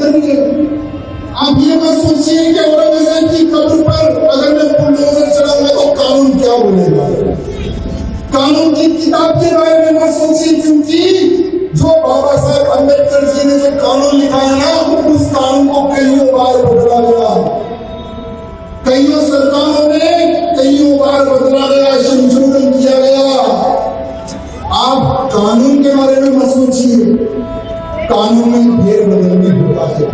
करिए। आप ये मत सोचिए कि औरंगजेब की कब्र पर अगर मैं बुलडोजर चलाऊंगा तो कानून क्या बोलेगा। कानून की किताब के बारे में मत सोचिए, क्योंकि जो बाबा साहेब अम्बेडकर जी ने जो कानून लिखा है ना, उस कानून को कईयों बार बदला गया, कईयों सरकारों में कईयों बार बदला गया, संशोधन किया गया। आप कानून के बारे में मत सोचिए, कानून में फेरबदल भी होता है,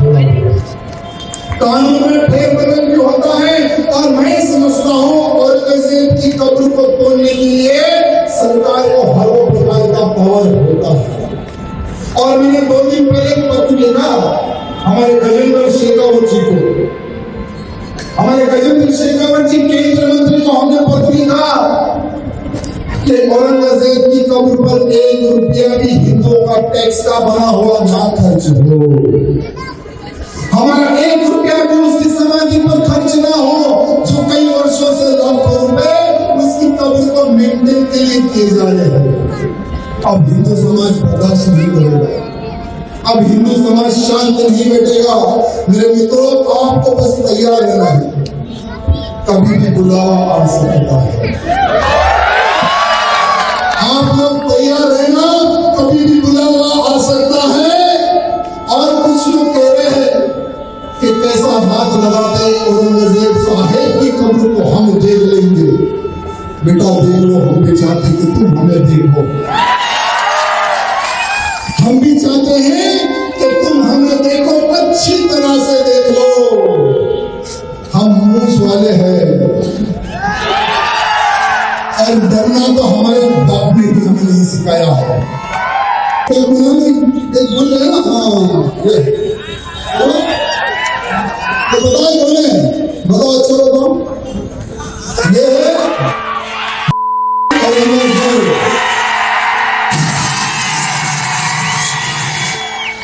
कानून में फेरबदल भी होता है। और मैं समझता हूँ औरंगजेब की कब्र को तोड़ने के लिए सरकार को हर वो प्रकार का पावर होता है। और मैंने 2 दिन पहले एक पत्र लिखा हमारे गजेंद्र शेखावत जी को, हमारे गजेंद्र शेखावत जी केंद्र मंत्री को हमने पत्र लिखा कि औरंगजेब की कब्र पर 1 रुपया भी हिंदुओं का टैक्स का बना हुआ ना खर्च हो, हमारा 1 रुपया भी उसकी समाधि पर खर्च ना हो, जो कई वर्षों से लाखों रुपए उसकी कब्र को मेंटेन के लिए किए जा रहे हैं। अब हिंदू समाज बर्दाश्त नहीं करेगा, अब हिंदू समाज शांत नहीं बैठेगा। मेरे मित्रों, आपको बस तैयार रहना है, कभी भी बुलावा आ सकता है। आप लोग तैयार रहना, कभी भी बुलावा आ सकता है। और कुछ लोग कह रहे हैं कि कैसा हाथ लगाते औरंगजेब साहेब की कब्र को हम देख लेंगे। बेटा देख लो, हम भी चाहते कि तुम हमें देखो, हम भी चाहते हैं कि तुम हमें देखो, अच्छी तरह से देख लो। हम मूछ वाले हैं और डरना तो हमारे बाप ने भी हमें नहीं सिखाया है। एक बोल रहे ना, हाँ तो बताओ, बोले बताओ, अच्छा बताओ, ये है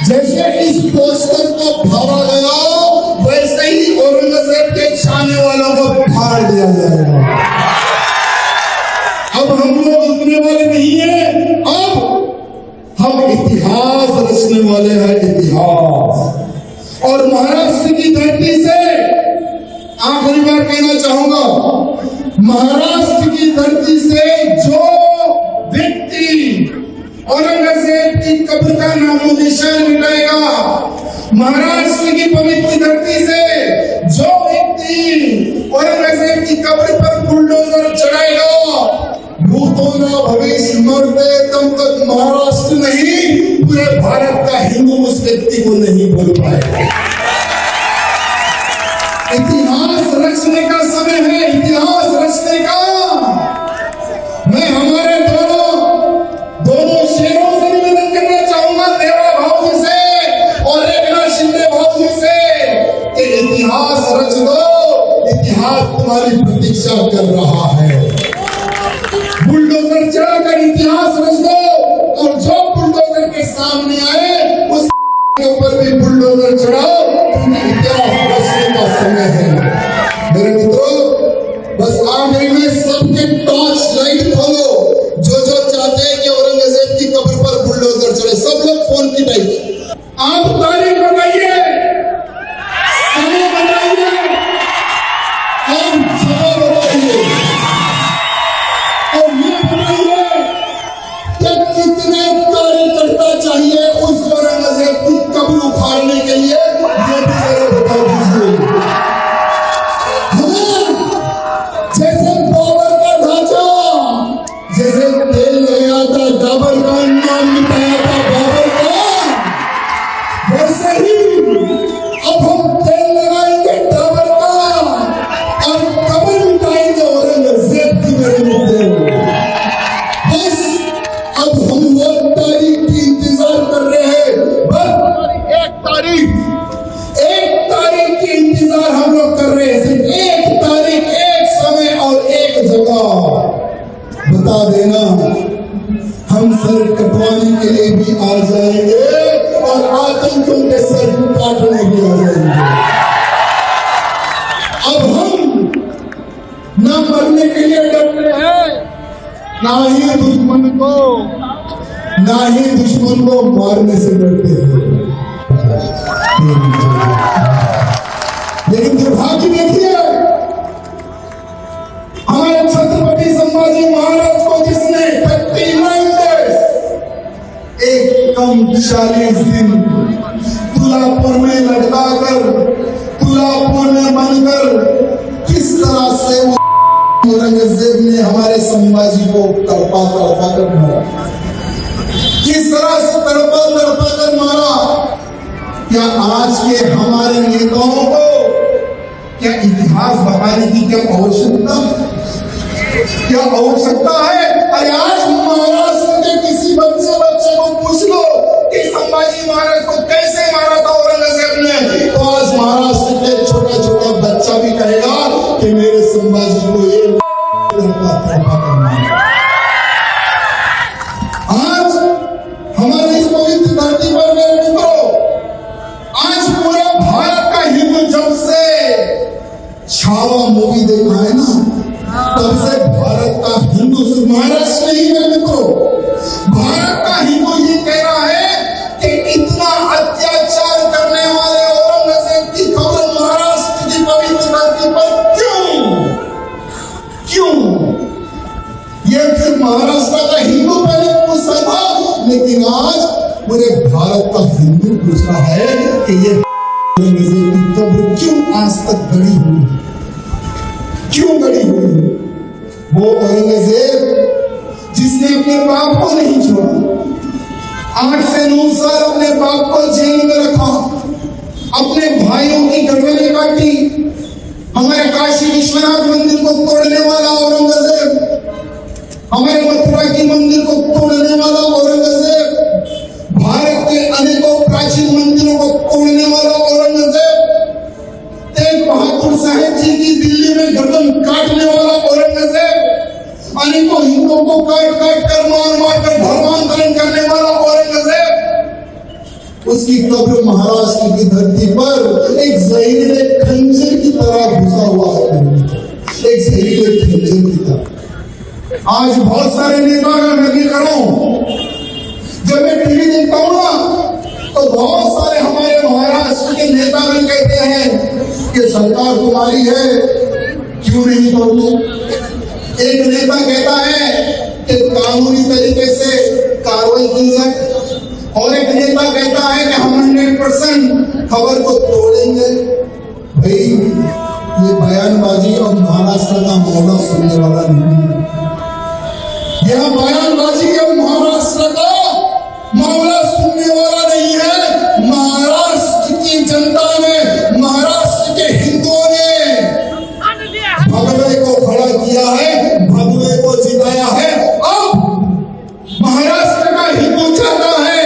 जैसे इस पोस्टर को फाड़ा गया, वैसे ही औरंगजेब के चाहने वालों को फाड़ दिया जाएगा। अब हम लोग रुकने वाले नहीं है, अब हम इतिहास रचने वाले हैं, इतिहास। और महाराष्ट्र की धरती से आखिरी बार कहना चाहूंगा, महाराष्ट्र की धरती से जो व्यक्ति औरंगजेब की कब्र का नामो निशान मिटाएगा, महाराष्ट्र की पवित्र धरती से जो व्यक्ति औरंगजेब की कब्र पर बुलडोजर चढ़ाएगा, भूतो न भविष्य मरते तब तक महाराष्ट्र नहीं, पूरे भारत का हिंदू उस व्यक्ति को नहीं भूल पाएगा। इतिहास रचने का समय है, इतिहास रचने का। मैं हमारे दोनों शेरों से निवेदन करना चाहूंगा, देवा भाऊ से और एकनाथ शिंदे भाऊ से, कि इतिहास रच दो, इतिहास तुम्हारी प्रतीक्षा कर रहा है। बुलडोजर चढ़ाकर इतिहास रच दो, और जो बुलडोजर के सामने आए उस के ऊपर भी बुलडोजर चढ़ाओ, क्योंकि इतिहास रचने का समय है। मेरे मित्रों, बस आखिरी में सबके टॉर्च लाइट खोलो, जो चाहते हैं कि औरंगजेब की कब्र पर बुलडोजर चढ़े, सब लोग फोन की टाइप, आप तारीख बताइए, समय बताइए और जगह बताइए, और ये बताइए कि कितने कार्यकर्ता चाहिए उस औरंगजेब की कब्र उखाड़ने के लिए, ये भी जरा बता दीजिए। जैसे बाबर का ढांचा, जैसे तेल लगाया था डाबर का, नाम मिटाया था बाबर का, वैसे ही अब हम तेल लगाएंगे डाबर का और कब्र मिटाएंगे औरंगजेब की। मेरे मित्रों, बस अब हम वो तारीख की इंतजार कर रहे हैं, बस एक तारीख की इंतजार हम लोग कर रहे हैं, सिर्फ एक तारीख, एक समय और एक जगह बता देना, हम सर कटवाने के लिए भी आ जाएंगे और आतंकियों के सर काटने भी आ जाएंगे। अब हम न मरने के लिए डरते हैं, ना ही दुश्मन को मारने से डरते हैं। लेकिन दुर्भाग्य देखिए, हमारे छत्रपति संभाजी महाराज को जिसने 39 days, एक कम 40 दिन तुलापुर में लटकाकर, तुलापुर में बनकर किस तरह से औरंगजेब ने हमारे संभाजी को तड़पा तड़पा कर मारा, किस तरह से तड़पा तड़पा कर मारा। क्या आज के हमारे नेताओं को क्या इतिहास बताने की क्या आवश्यकता है? अरे आज महाराष्ट्र के किसी बच्चे को पूछ लो कि संभाजी महाराज को कैसे मारा था औरंगजेब ने, तो आज महाराष्ट्र के छोटा बच्चा भी कहेगा कि मेरे संभाजी को ये आज हमारे इस पवित्र धरती पर मेरे मित्रों, आज पूरा भारत का हिंदू जब से छावा मूवी देखा है ना, तब से भारत का हिंदू, महाराष्ट्र नहीं मेरे मित्रों, भारत का हिंदू ये कह रहा है कि इतना अत्याचार करने वाले औरंगजेब की खबर महाराष्ट्र की पवित्र धरती पर क्यों? ये सिर्फ महाराष्ट्र का हिंदू पहले पूछता था, लेकिन आज पूरे भारत का हिंदू पूछ रहा है कि ये औरंगजेब की कब्र क्यों आज तक गड़ी हुई? क्यों गड़ी हुई? वो औरंगजेब जिसने अपने बाप को नहीं छोड़ा, 8 से 9 साल अपने बाप को जेल में रखा, अपने भाइयों की गर्दनें काटी, हमारे काशी विश्वनाथ मंदिर को तोड़ने वाला औरंगजेब, हमारे मथुरा की मंदिर को तोड़ने वाला औरंगजेब, भारत के अनेकों प्राचीन मंदिरों को तोड़ने वाला औरंगजेब, तेग बहादुर साहेब जी की दिल्ली में गर्दन काटने वाला औरंगजेब, अनेकों हिंदुओं को काट कर मार कर धर्मांतरण करने वाला औरंगजेब, उसकी कब्र महाराष्ट्र की धरती पर एक जहरीले खंजर की तरह घुसा हुआ है, एक जहरीले खंजर की तरह। आज बहुत सारे नेता मैं भी करूं, जब मैं टीवी देखता हूं ना, तो बहुत सारे हमारे महाराष्ट्र के नेता भी कहते हैं कि सरकार तुम्हारी है, क्यों नहीं तोड़ते? एक नेता कहता है कि कानूनी तरीके से कार्रवाई की जाए, और एक नेता कहता है कि हम 100% खबर को तोड़ेंगे। भाई ये बयानबाजी और महाराष्ट्र का मौला सुनने वाला नहीं है, यह बयानबाजी और महाराष्ट्र का मौला सुनने वाला नहीं है। महाराष्ट्र की जनता ने, महाराष्ट्र के हिंदुओं ने भगवे को खड़ा किया है, भगवे को जिताया है। अब महाराष्ट्र का हिंदू चाहता है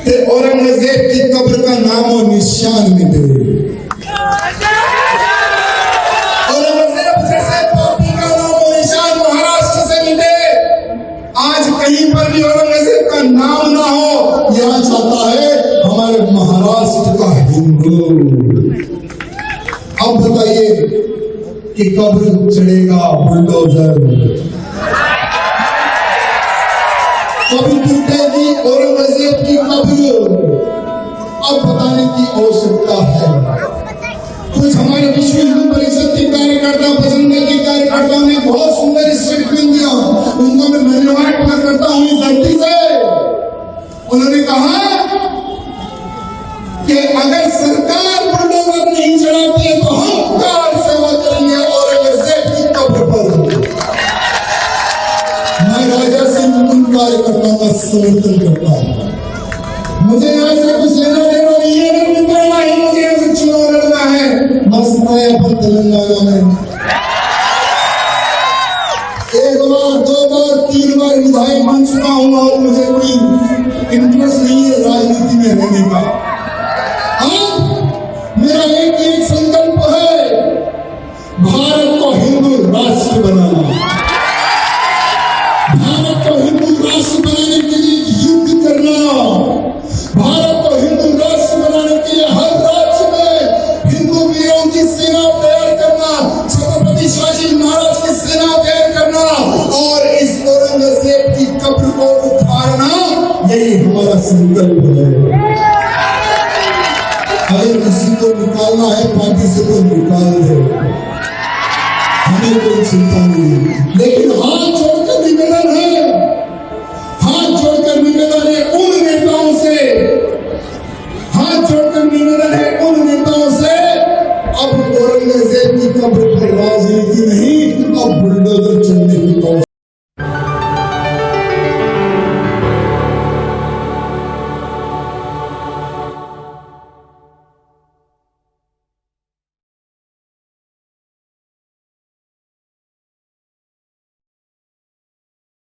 कि औरंगजेब की कब्र का नाम और निशान मिटे, औरंगजेब जैसे पापी का नाम और निशान महाराष्ट्र से मिटे। आज कहीं पर भी औरंगजेब का नाम ना हो, यह चाहता है हमारे महाराष्ट्र का हिंदू। अब बताइए कि कब्र चढ़ेगा बुलडोजर, कभी टूटेगी औरंगजेब की कब्र। अब बताने की आवश्यकता है। कुछ हमारे विश्व हिंदू परिषद के कार्यकर्ता, बजरंग के कार्यकर्ताओं ने बहुत सुंदर स्टेटमेंट दिया, उनको मैं धन्यवाद करता हूं इस धरती से। उन्होंने कहा कि अगर सरकार बुलडोजर नहीं चढ़ाती है तो हम कार सेवा करेंगे औरंगजेब की कब्र पर। मैं राजा सिंह उन कार्यकर्ताओं का समर्थन करता हूं। मुझे यहाँ से कुछ लेना देना नहीं है, नहीं करना है, मुझे यहाँ से चुनाव लड़ना है, मस्त है अपन तेलंगाना में। 1 बार 2 बार 3 बार विधायक बन चुका हूँ और मुझे कोई इंटरेस्ट नहीं है राजनीति में रहने का। मेरा एक संकल्प है, भारत को हिंदू राष्ट्र बनाना, भारत को हिंदू राष्ट्र बनाने के लिए युद्ध करना, भारत को हिंदू राष्ट्र बनाने के लिए हर राज्य में हिंदू वीरों की सेना तैयार करना, छत्रपति शिवाजी महाराज की सेना तैयार करना और इस औरंगजेब की कब्र को उखाड़ना, यही हमारा संकल्प है। निकालना है पार्टी से तो निकाल दो, हमें कोई चिंता नहीं। लेकिन हाथ